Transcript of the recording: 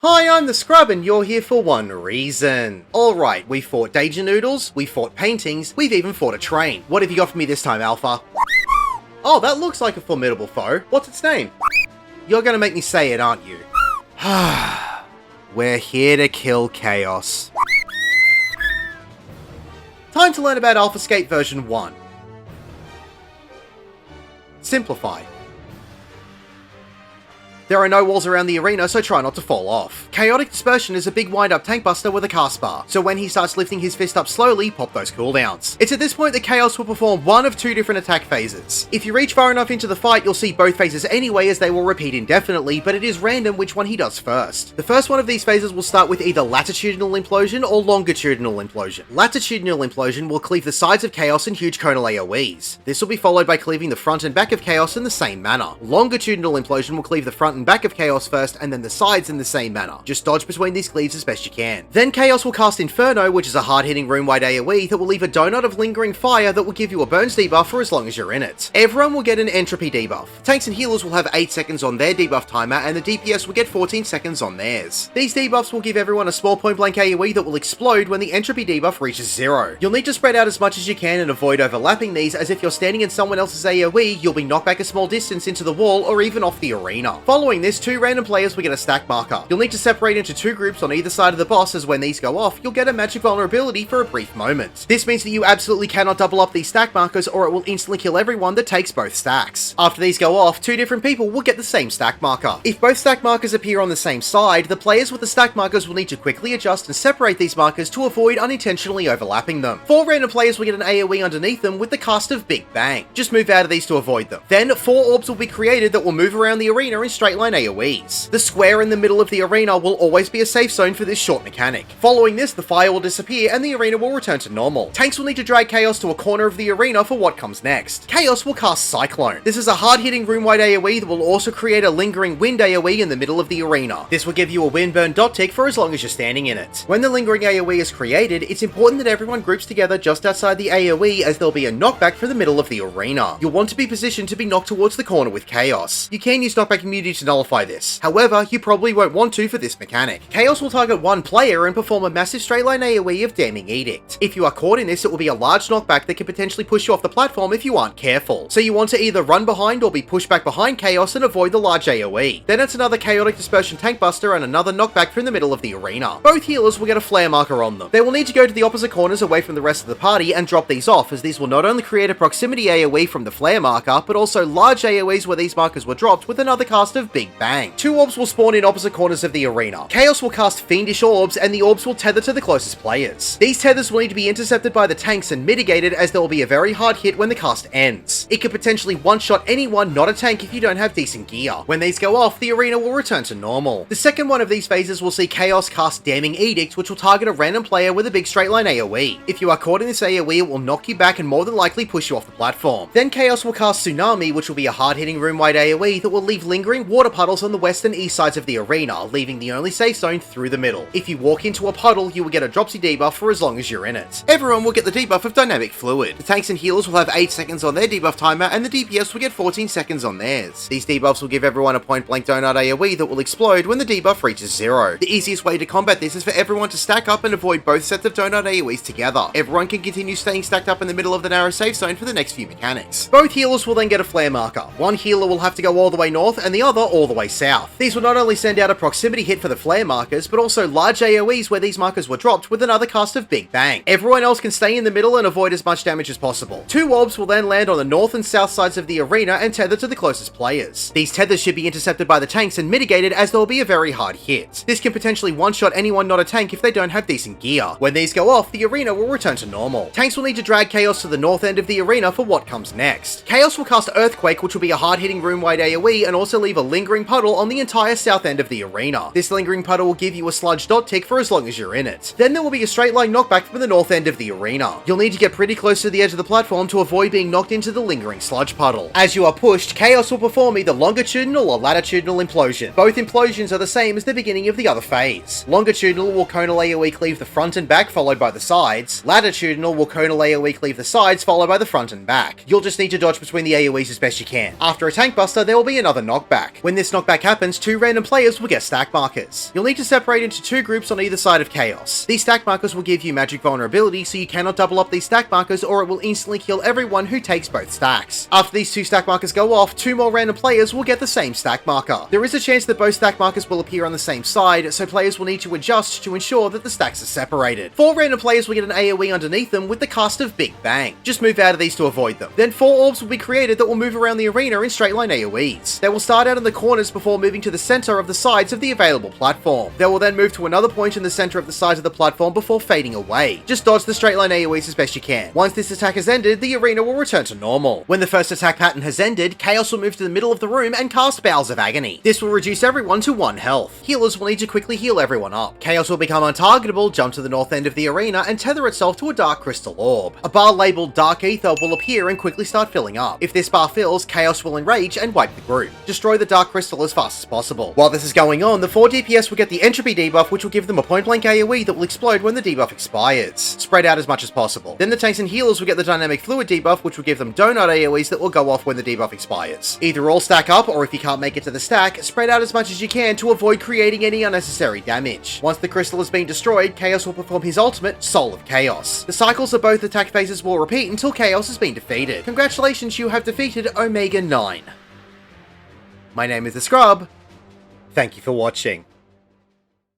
Hi, I'm the Scrub and you're here for one reason. Alright, we fought Danger Noodles, we fought paintings, we've even fought a train. What have you got for me this time, Alpha? Oh, that looks like a formidable foe. What's its name? You're gonna make me say it, aren't you? We're here to kill chaos. Time to learn about Alphascape version 1. Simplified. There are no walls around the arena, so try not to fall off. Chaotic Dispersion is a big wind-up tank buster with a cast bar, so when he starts lifting his fist up slowly, pop those cooldowns. It's at this point that Chaos will perform one of two different attack phases. If you reach far enough into the fight, you'll see both phases anyway, as they will repeat indefinitely, but it is random which one he does first. The first one of these phases will start with either Latitudinal Implosion or Longitudinal Implosion. Latitudinal Implosion will cleave the sides of Chaos in huge conal AoEs. This will be followed by cleaving the front and back of Chaos in the same manner. Longitudinal Implosion will cleave the front and back of Chaos first, and then the sides in the same manner. Just dodge between these cleaves as best you can. Then Chaos will cast Inferno, which is a hard-hitting room-wide AoE that will leave a donut of lingering fire that will give you a burns debuff for as long as you're in it. Everyone will get an entropy debuff. Tanks and healers will have 8 seconds on their debuff timer, and the DPS will get 14 seconds on theirs. These debuffs will give everyone a small point-blank AoE that will explode when the entropy debuff reaches 0. You'll need to spread out as much as you can and avoid overlapping these, as if you're standing in someone else's AoE, you'll be knocked back a small distance into the wall or even off the arena. Following this, 2 random players will get a stack marker. You'll need to separate into 2 groups on either side of the boss, as when these go off, you'll get a magic vulnerability for a brief moment. This means that you absolutely cannot double up these stack markers, or it will instantly kill everyone that takes both stacks. After these go off, 2 different people will get the same stack marker. If both stack markers appear on the same side, the players with the stack markers will need to quickly adjust and separate these markers to avoid unintentionally overlapping them. 4 random players will get an AoE underneath them with the cast of Big Bang. Just move out of these to avoid them. Then 4 orbs will be created that will move around the arena in straight line AoEs. The square in the middle of the arena will always be a safe zone for this short mechanic. Following this, the fire will disappear and the arena will return to normal. Tanks will need to drag Chaos to a corner of the arena for what comes next. Chaos will cast Cyclone. This is a hard-hitting room-wide AoE that will also create a lingering wind AoE in the middle of the arena. This will give you a wind burn dot tick for as long as you're standing in it. When the lingering AoE is created, it's important that everyone groups together just outside the AoE, as there'll be a knockback from the middle of the arena. You'll want to be positioned to be knocked towards the corner with Chaos. You can use knockback immunity to nullify this. However, you probably won't want to for this mechanic. Chaos will target one player and perform a massive straight line AoE of Damning Edict. If you are caught in this, it will be a large knockback that can potentially push you off the platform if you aren't careful. So you want to either run behind or be pushed back behind Chaos and avoid the large AoE. Then it's another Chaotic Dispersion tank buster and another knockback from the middle of the arena. Both healers will get a flare marker on them. They will need to go to the opposite corners away from the rest of the party and drop these off, as these will not only create a proximity AoE from the flare marker, but also large AoEs where these markers were dropped with another cast of Big Bang. 2 orbs will spawn in opposite corners of the arena. Chaos will cast Fiendish Orbs, and the orbs will tether to the closest players. These tethers will need to be intercepted by the tanks and mitigated, as there will be a very hard hit when the cast ends. It could potentially one-shot anyone not a tank if you don't have decent gear. When these go off, the arena will return to normal. The second one of these phases will see Chaos cast Damning Edict, which will target a random player with a big straight line AoE. If you are caught in this AoE, it will knock you back and more than likely push you off the platform. Then Chaos will cast Tsunami, which will be a hard-hitting room-wide AoE that will leave lingering water puddles on the west and east sides of the arena, leaving the only safe zone through the middle. If you walk into a puddle, you will get a dropsy debuff for as long as you're in it. Everyone will get the debuff of Dynamic Fluid. The tanks and healers will have 8 seconds on their debuff timer, and the DPS will get 14 seconds on theirs. These debuffs will give everyone a point-blank donut AoE that will explode when the debuff reaches 0. The easiest way to combat this is for everyone to stack up and avoid both sets of donut AoEs together. Everyone can continue staying stacked up in the middle of the narrow safe zone for the next few mechanics. Both healers will then get a flare marker. One healer will have to go all the way north and the other all the way south. These will not only send out a proximity hit for the flare markers, but also large AoEs where these markers were dropped with another cast of Big Bang. Everyone else can stay in the middle and avoid as much damage as possible. 2 orbs will then land on the north and south sides of the arena and tether to the closest players. These tethers should be intercepted by the tanks and mitigated, as there will be a very hard hit. This can potentially one-shot anyone not a tank if they don't have decent gear. When these go off, the arena will return to normal. Tanks will need to drag Chaos to the north end of the arena for what comes next. Chaos will cast Earthquake, which will be a hard-hitting room-wide AoE and also leave a lingering puddle on the entire south end of the arena. This lingering puddle will give you a sludge dot tick for as long as you're in it. Then there will be a straight line knockback from the north end of the arena. You'll need to get pretty close to the edge of the platform to avoid being knocked into the lingering sludge puddle. As you are pushed, Chaos will perform either longitudinal or latitudinal implosion. Both implosions are the same as the beginning of the other phase. Longitudinal will conal AoE cleave the front and back followed by the sides. Latitudinal will conal AoE cleave the sides followed by the front and back. You'll just need to dodge between the AoEs as best you can. After a tank buster, there will be another knockback. When this knockback happens, 2 random players will get stack markers. You'll need to separate into 2 groups on either side of Chaos. These stack markers will give you magic vulnerability, so you cannot double up these stack markers or it will instantly kill everyone who takes both stacks. After these 2 stack markers go off, 2 more random players will get the same stack marker. There is a chance that both stack markers will appear on the same side, so players will need to adjust to ensure that the stacks are separated. 4 random players will get an AoE underneath them with the cast of Big Bang. Just move out of these to avoid them. Then 4 orbs will be created that will move around the arena in straight line AoEs. They will start out in the corners before moving to the center of the sides of the available platform. They will then move to another point in the center of the sides of the platform before fading away. Just dodge the straight line AoEs as best you can. Once this attack has ended, the arena will return to normal. When the first attack pattern has ended, Chaos will move to the middle of the room and cast Bowels of Agony. This will reduce everyone to 1 health. Healers will need to quickly heal everyone up. Chaos will become untargetable, jump to the north end of the arena, and tether itself to a dark crystal orb. A bar labeled Dark Ether will appear and quickly start filling up. If this bar fills, Chaos will enrage and wipe the group. Destroy the dark crystal as fast as possible. While this is going on, the 4 DPS will get the entropy debuff, which will give them a point-blank AoE that will explode when the debuff expires. Spread out as much as possible. Then the tanks and healers will get the dynamic fluid debuff, which will give them donut AoEs that will go off when the debuff expires. Either all stack up, or if you can't make it to the stack, spread out as much as you can to avoid creating any unnecessary damage. Once the crystal has been destroyed, Chaos will perform his ultimate, Soul of Chaos. The cycles of both attack phases will repeat until Chaos has been defeated. Congratulations, you have defeated Omega 9. My name is The Scrub. Thank you for watching.